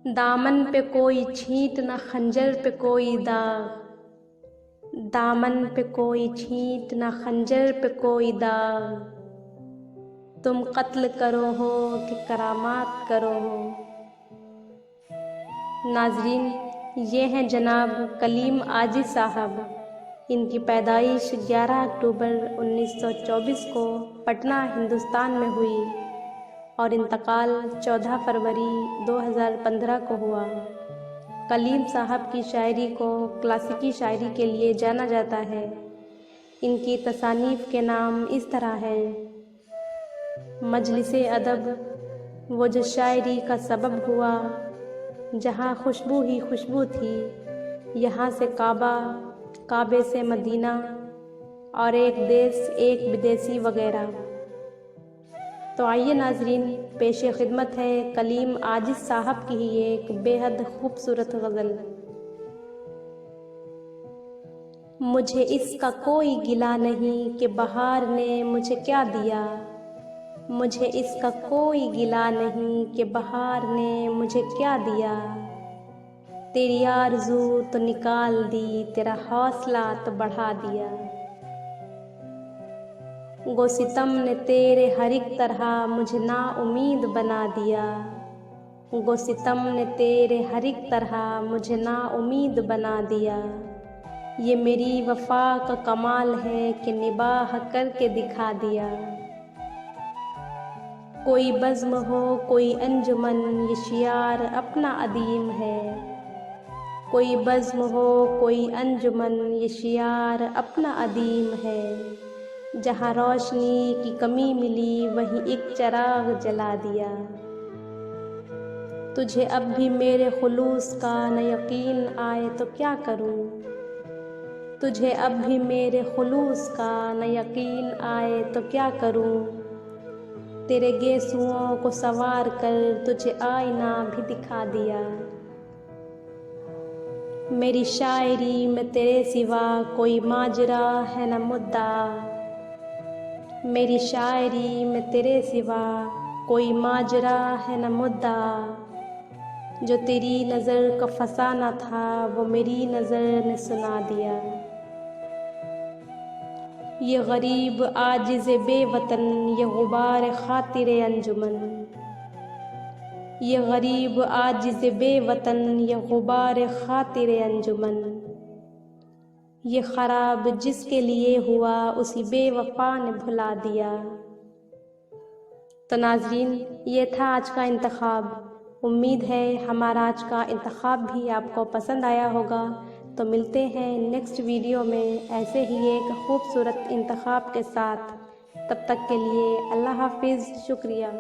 दामन पे कोई छींट न खंजर पे कोई दाग, दामन पे कोई छींट न खंजर पे कोई दाग। तुम कत्ल करो हो कि करामात करो हो। नाजरीन, ये हैं जनाब कलीम आजिज़ साहब। इनकी पैदाइश 11 अक्टूबर 1924 को पटना हिंदुस्तान में हुई और इंतकाल 14 फरवरी 2015 को हुआ। कलीम साहब की शायरी को क्लासिकी शायरी के लिए जाना जाता है। इनकी तसानीफ़ के नाम इस तरह हैं: मजलिसे अदब, वो जो शायरी का सबब हुआ, जहाँ खुशबू ही खुशबू थी, यहाँ से काबा, काबे से मदीना, और एक देश एक विदेशी वगैरह। तो आइए नाजरीन, पेश खिदमत है कलीम आजिज़ साहब की ही एक बेहद खूबसूरत गज़ल। मुझे इसका कोई गिला नहीं कि बहार ने मुझे क्या दिया, मुझे इसका कोई गिला नहीं कि बहार ने मुझे क्या दिया। तेरी आरज़ू तो निकाल दी, तेरा हौसला तो बढ़ा दिया। गो सितम ने तेरे हर एक तरह मुझे नाउमीद बना दिया, गो सितम ने तेरे हर एक तरह मुझे नाउमीद बना दिया। ये मेरी वफ़ा का कमाल है कि निबाह करके दिखा दिया। कोई बज़्म हो कोई अंजुमन, ये शियार अपना अदीम है। कोई बज़्म हो कोई अंजुमन, ये शियार अपना अदीम है। जहाँ रोशनी की कमी मिली वहीं एक चिराग जला दिया। तुझे अब भी मेरे खुलूस का न यकीन आए तो क्या करूँ, तुझे अब भी मेरे खुलूस का न यकीन आए तो क्या करूँ। तेरे गेसुओं को सवार कर तुझे आईना भी दिखा दिया। मेरी शायरी में तेरे सिवा कोई माजरा है न मुद्दा, मेरी शायरी में तेरे सिवा कोई माजरा है न मुद्दा। जो तेरी नज़र का फसाना था वो मेरी नज़र ने सुना दिया। ये गरीब आजिज़ बेवतन, ये गुबार खातिर अंजुमन, ये गरीब आजिज़ बेवतन, ये गुबार खातिर अंजुमन। ये ख़राब जिसके लिए हुआ उसी बेवफ़ा ने भुला दिया। तो नाज़रीन, ये था आज का इंतखाब। उम्मीद है हमारा आज का इंतखाब भी आपको पसंद आया होगा। तो मिलते हैं नेक्स्ट वीडियो में ऐसे ही एक खूबसूरत इंतखाब के साथ। तब तक के लिए अल्लाह हाफ़िज़, शुक्रिया।